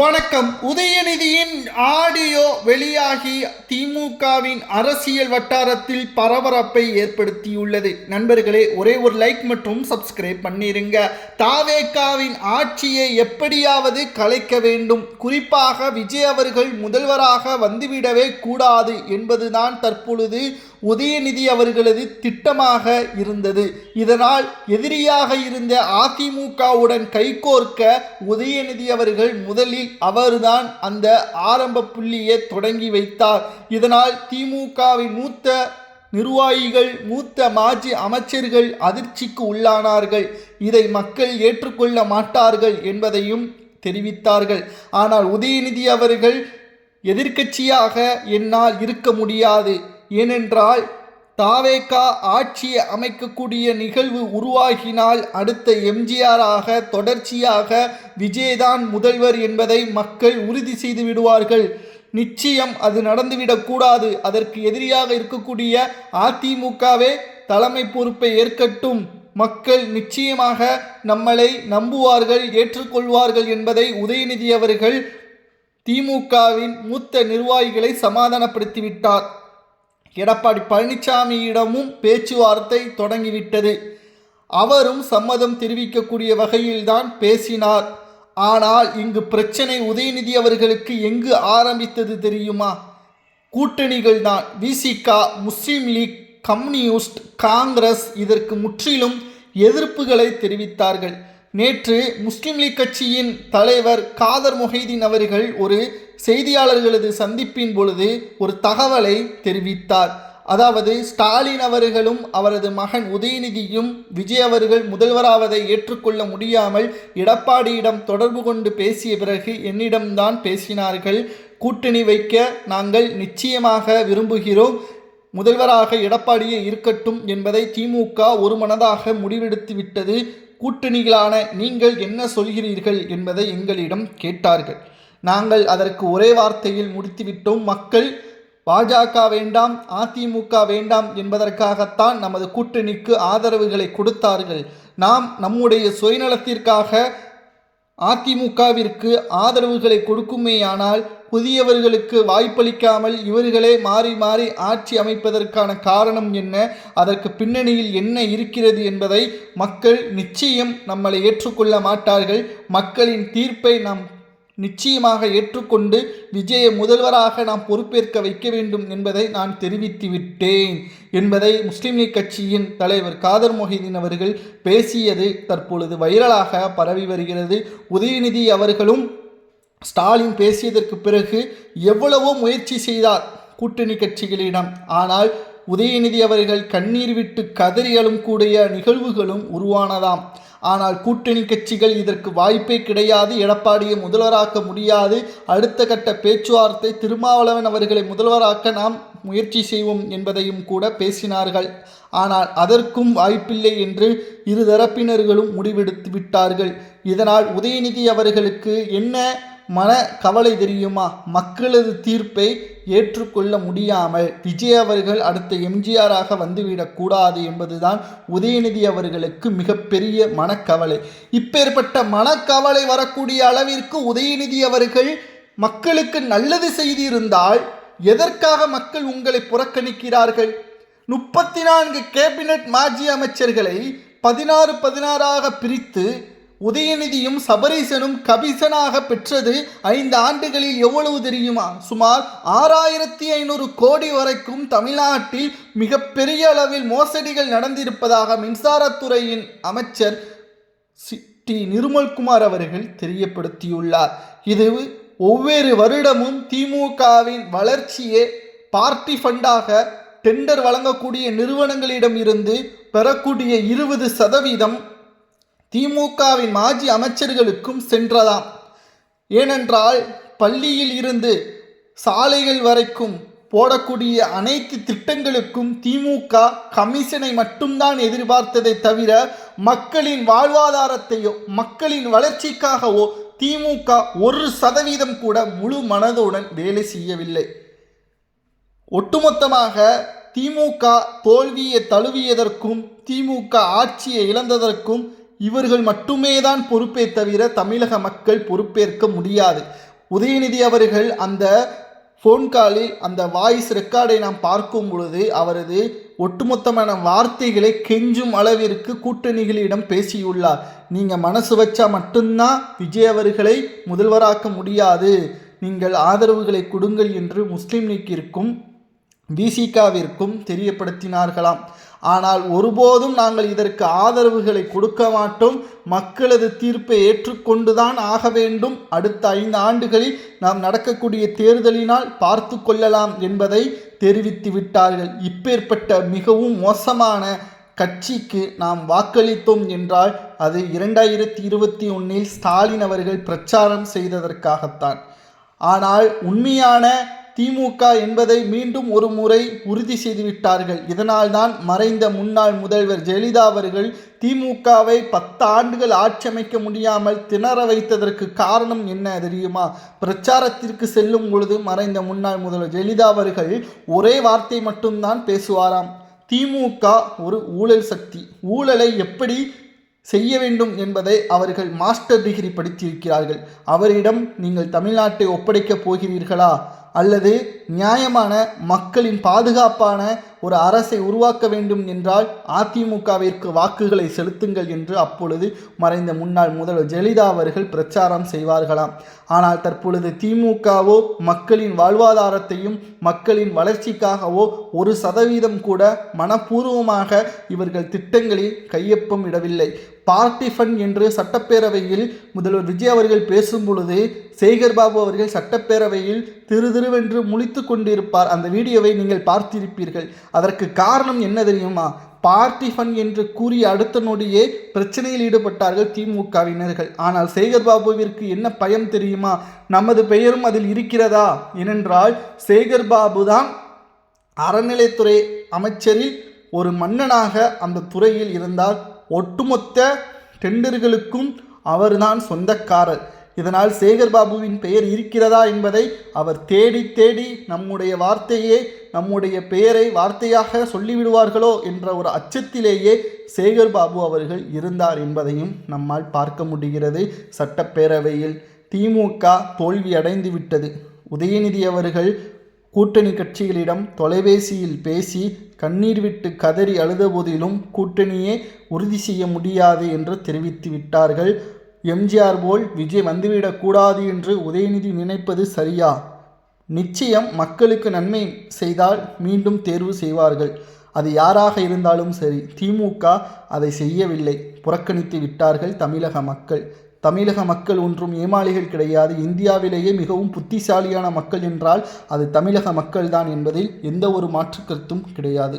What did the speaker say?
வணக்கம். உதயநிதியின் ஆடியோ வெளியாகி திமுகவின் அரசியல் வட்டாரத்தில் பரபரப்பை ஏற்படுத்தியுள்ளது. நண்பர்களே, ஒரே ஒரு லைக் மற்றும் சப்ஸ்கிரைப் பண்ணிருங்க. தாவேகாவின் ஆட்சியை எப்படியாவது கலைக்க வேண்டும், குறிப்பாக விஜய் அவர்கள் முதல்வராக வந்துவிடவே கூடாது என்பதுதான் தற்பொழுது உதயநிதி அவர்களது திட்டமாக இருந்தது. இதனால் எதிரியாக இருந்த அதிமுகவுடன் கைகோர்க்க உதயநிதி அவர்கள் முதலில் அவர்தான் அந்த ஆரம்ப புள்ளியை தொடங்கி வைத்தார். இதனால் திமுகவின் மூத்த நிர்வாகிகள், மூத்த மாஜி அமைச்சர்கள் அதிர்ச்சிக்கு உள்ளானார்கள். இதை மக்கள் ஏற்றுக்கொள்ள மாட்டார்கள் என்பதையும் தெரிவித்தார்கள். ஆனால் உதயநிதி அவர்கள் எதிர்க்கட்சியாக என்னால் இருக்க முடியாது, ஏனென்றால் தாவேகா ஆட்சியை அமைக்கக்கூடிய நிகழ்வு உருவாகினால் அடுத்த எம்ஜிஆராக தொடர்ச்சியாக விஜய்தான் முதல்வர் என்பதை மக்கள் உறுதி செய்து விடுவார்கள். நிச்சயம் அது நடந்துவிடக்கூடாது. அதற்கு எதிரியாக இருக்கக்கூடிய அதிமுகவே தலைமை பொறுப்பை ஏற்கட்டும், மக்கள் நிச்சயமாக நம்மளை நம்புவார்கள், ஏற்றுக்கொள்வார்கள் என்பதை உதயநிதி அவர்கள் திமுகவின் மூத்த நிர்வாகிகளை சமாதானப்படுத்திவிட்டார். எடப்பாடி பழனிசாமியிடமும் பேச்சுவார்த்தை தொடங்கிவிட்டது. அவரும் சம்மதம் தெரிவிக்கக்கூடிய வகையில்தான் பேசினார். ஆனால் இங்கு பிரச்சனை உதயநிதி அவர்களுக்கு எங்கு ஆரம்பித்தது தெரியுமா? கூட்டணிகள் தான். விசிக, முஸ்லீம் லீக், கம்யூனிஸ்ட், காங்கிரஸ் இதற்கு முற்றிலும் எதிர்ப்புகளை தெரிவித்தார்கள். நேற்று முஸ்லிம் லீக் கட்சியின் தலைவர் காதர் மொஹிதீன் அவர்கள் ஒரு செய்தியாளர்களது சந்திப்பின் பொழுது ஒரு தகவலை தெரிவித்தார். அதாவது ஸ்டாலின் அவர்களும் அவரது மகன் உதயநிதியும் விஜய் அவர்கள் முதல்வராவதை ஏற்றுக்கொள்ள முடியாமல் எடப்பாடியிடம் தொடர்பு கொண்டு பேசிய பிறகு என்னிடம்தான் பேசினார்கள். கூட்டணி வைக்க நாங்கள் நிச்சயமாக விரும்புகிறோம், முதல்வராக எடப்பாடியே இருக்கட்டும் என்பதை திமுக ஒரு மனதாக முடிவெடுத்து விட்டது. கூட்டணிகளான நீங்கள் என்ன சொல்கிறீர்கள் என்பதை எங்களிடம் கேட்டார்கள். நாங்கள் அதற்கு ஒரே வார்த்தையில் முடித்துவிட்டோம். மக்கள் பாஜக வேண்டாம், அதிமுக வேண்டாம் என்பதற்காகத்தான் நமது கூட்டணிக்கு ஆதரவுகளை கொடுத்தார்கள். நாம் நம்முடைய சுயநலத்திற்காக அதிமுகவிற்கு ஆதரவுகளை கொடுக்குமேயானால் புதியவர்களுக்கு வாய்ப்பளிக்காமல் இவர்களே மாறி மாறி ஆட்சி அமைப்பதற்கான காரணம் என்ன, அதற்கு பின்னணியில் என்ன இருக்கிறது என்பதை மக்கள் நிச்சயம் நம்மளை ஏற்றுக்கொள்ள மாட்டார்கள். மக்களின் தீர்ப்பை நாம் நிச்சயமாக ஏற்றுக்கொண்டு விஜயை முதல்வராக நாம் பொறுப்பேற்க வைக்க வேண்டும் என்பதை நான் தெரிவித்து விட்டேன் என்பதை முஸ்லிம் லீக் கட்சியின் தலைவர் காதர் மொஹிதீன் அவர்கள் பேசியது தற்பொழுது வைரலாக பரவி வருகிறது. உதயநிதி அவர்களும் ஸ்டாலின் பேசியதற்கு பிறகு எவ்வளவோ முயற்சி செய்தார் கூட்டணி கட்சிகளிடம். ஆனால் உதயநிதி அவர்கள் கண்ணீர் விட்டு கதறியலும் கூடிய நிகழ்வுகளும் உருவானதாம். ஆனால் கூட்டணி கட்சிகள் இதற்கு வாய்ப்பே கிடையாது, எடப்பாடியை முதல்வராக்க முடியாது, அடுத்த கட்ட பேச்சுவார்த்தை திருமாவளவன் அவர்களை முதல்வராக்க நாம் முயற்சி செய்வோம் என்பதையும் கூட பேசினார்கள். ஆனால் அதற்கும் வாய்ப்பில்லை என்று இருதரப்பினர்களும் முடிவெடுத்து விட்டார்கள். இதனால் உதயநிதி அவர்களுக்கு என்ன மன கவலை தெரியுமா? மக்களது தீர்ப்பை ஏற்றுக்கொள்ள முடியாமல் விஜய் அவர்கள் அடுத்த எம்ஜிஆராக வந்துவிடக்கூடாது என்பதுதான் உதயநிதி அவர்களுக்கு மிகப்பெரிய மனக்கவலை. இப்பேற்பட்ட மனக்கவலை வரக்கூடிய அளவிற்கு உதயநிதி அவர்கள் மக்களுக்கு நல்லது செய்திருந்தால் எதற்காக மக்கள் உங்களை புறக்கணிக்கிறார்கள்? 34 கேபினட் மாஜி அமைச்சர்களை 16 பிரித்து உதயநிதியும் சபரீசனும் கமிஷனாக பெற்றது 5 ஆண்டுகளில் எவ்வளவு தெரியுமா? சுமார் 6500 கோடி வரைக்கும் தமிழ்நாட்டில் மிகப்பெரிய அளவில் மோசடிகள் நடந்திருப்பதாக மின்சாரத்துறையின் அமைச்சர் டி நிர்மல்குமார் அவர்கள் தெரியப்படுத்தியுள்ளார். இது ஒவ்வொரு வருடமும் திமுகவின் வளர்ச்சியே பார்ட்டி ஃபண்டாக டெண்டர் வழங்கக்கூடிய நிறுவனங்களிடம் இருந்து பெறக்கூடிய 20% திமுகவின் மாஜி அமைச்சர்களுக்கும் சென்றதாம். ஏனென்றால் பள்ளியில் இருந்து சாலைகள் வரைக்கும் போடக்கூடிய அனைத்து திட்டங்களுக்கும் திமுக கமிஷனை மட்டும்தான் எதிர்பார்த்ததை தவிர மக்களின் வாழ்வாதாரத்தையோ மக்களின் வளர்ச்சிக்காகவோ திமுக 1% கூட முழு மனதுடன் வேலை செய்யவில்லை. ஒட்டுமொத்தமாக திமுக தோல்வியை தழுவியதற்கும் திமுக ஆட்சியை இழந்ததற்கும் இவர்கள் மட்டுமே தான் பொறுப்பே தவிர தமிழக மக்கள் பொறுப்பேற்க முடியாது. உதயநிதி அவர்கள் அந்த ஃபோன் காலில் அந்த வாய்ஸ் ரெக்கார்டை நாம் பார்க்கும் பொழுது அவரது ஒட்டுமொத்தமான வார்த்தைகளை கெஞ்சும் அளவிற்கு கூட்டணிகளிடம் பேசியுள்ளார். நீங்கள் மனசு வச்சா மட்டும்தான் விஜய் அவர்களை முதல்வராக்க முடியாது, நீங்கள் ஆதரவுகளை கொடுங்கள் என்று முஸ்லீம் லீக்கிற்கும் விசிகாவிற்கும் தெரியப்படுத்தினார்களாம். ஆனால் ஒருபோதும் நாங்கள் இதற்கு ஆதரவுகளை கொடுக்க மாட்டோம், மக்களது தீர்ப்பை ஏற்றுக்கொண்டுதான் ஆக வேண்டும், அடுத்த 5 ஆண்டுகளில் நாம் நடக்கக்கூடிய தேர்தலினால் பார்த்து கொள்ளலாம் என்பதை தெரிவித்து விட்டார்கள். இப்பேற்பட்ட மிகவும் மோசமான கட்சிக்கு நாம் வாக்களித்தோம் என்றால் அது 2021 ஸ்டாலின் அவர்கள் பிரச்சாரம் செய்ததற்காகத்தான். ஆனால் உண்மையான திமுக என்பதை மீண்டும் ஒரு முறை உறுதி செய்துவிட்டார்கள். இதனால்தான் மறைந்த முன்னாள் முதல்வர் ஜெயலலிதா அவர்கள் திமுகவை 10 ஆண்டுகள் ஆட்சி அமைக்க முடியாமல் திணற வைத்ததற்கு காரணம் என்ன தெரியுமா? பிரச்சாரத்திற்கு செல்லும் பொழுது மறைந்த முன்னாள் முதல்வர் ஜெயலலிதா அவர்கள் ஒரே வார்த்தை மட்டும்தான் பேசுவாராம், திமுக ஒரு ஊழல் சக்தி, ஊழலை எப்படி செய்ய வேண்டும் என்பதை அவர்கள் மாஸ்டர் டிகிரி படித்திருக்கிறார்கள். அவரிடம் நீங்கள் தமிழ்நாட்டை ஒப்படைக்கப் போகிறீர்களா, அல்லது நியாயமான மக்களின் பாதுகாப்பான ஒரு அரசை உருவாக்க வேண்டும் என்றால் அதிமுகவிற்கு வாக்குகளை செலுத்துங்கள் என்று அப்பொழுது மறைந்த முன்னாள் முதல்வர் ஜெயலலிதா அவர்கள் பிரச்சாரம் செய்வார்களாம். ஆனால் தற்பொழுது திமுகவோ மக்களின் வாழ்வாதாரத்தையும் மக்களின் வளர்ச்சிக்காகவோ 1% கூட மனப்பூர்வமாக இவர்கள் திட்டங்களில் கையொப்பம் இடவில்லை. பார்ட்டி ஃபண்ட் என்று சட்டப்பேரவையில் முதல்வர் விஜய் அவர்கள் பேசும் பொழுது சேகர்பாபு அவர்கள் சட்டப்பேரவையில் திருவென்று முழித்து கொண்டிருப்பார். அந்த வீடியோவை நீங்கள் பார்த்திருப்பீர்கள். அதற்கு காரணம் என்ன தெரியுமா? பார்ட்டி ஃபண்ட் என்று கூறிய அடுத்த நொடியே பிரச்சனையில் ஈடுபட்டார்கள் திமுகவினர்கள். ஆனால் சேகர்பாபுவிற்கு என்ன பயம் தெரியுமா? நமது பெயரும் அதில் இருக்கிறதா? ஏனென்றால் சேகர்பாபு தான் அறநிலைத்துறை அமைச்சரில் ஒரு மன்னனாக அந்த துறையில் இருந்தால் ஒட்டுமொத்த டெண்டர்களுக்கும் அவர்தான் சொந்தக்காரர். இதனால் சேகர்பாபுவின் பெயர் இருக்கிறதா என்பதை அவர் தேடி தேடி நம்முடைய வார்த்தையே நம்முடைய பெயரை வார்த்தையாக சொல்லிவிடுவார்களோ என்ற ஒரு அச்சத்திலேயே சேகர்பாபு அவர்கள் இருந்தார் என்பதையும் நம்மால் பார்க்க முடிகிறது. சட்டப்பேரவையில் திமுக தோல்வி அடைந்து விட்டது. உதயநிதி அவர்கள் கூட்டணி கட்சிகளிடம் தொலைபேசியில் பேசி கண்ணீர் விட்டு கதறி அழுத போதிலும் கூட்டணியே உறுதி செய்ய முடியாது என்று தெரிவித்து விட்டார்கள். எம்ஜிஆர் போல் விஜய் வந்துவிடக்கூடாது என்று உதயநிதி நினைப்பது சரியா? நிச்சயம் மக்களுக்கு நன்மை செய்தால் மீண்டும் தேர்வு செய்வார்கள். அது யாராக இருந்தாலும் சரி. திமுக அதை செய்யவில்லை, புறக்கணித்து விட்டார்கள் தமிழக மக்கள். தமிழக மக்கள் ஒன்றும் ஏமாளிகள் கிடையாது. இந்தியாவிலேயே மிகவும் புத்திசாலியான மக்கள் என்றால் அது தமிழக மக்கள்தான் என்பதில் எந்த ஒரு மாற்று கருத்தும் கிடையாது.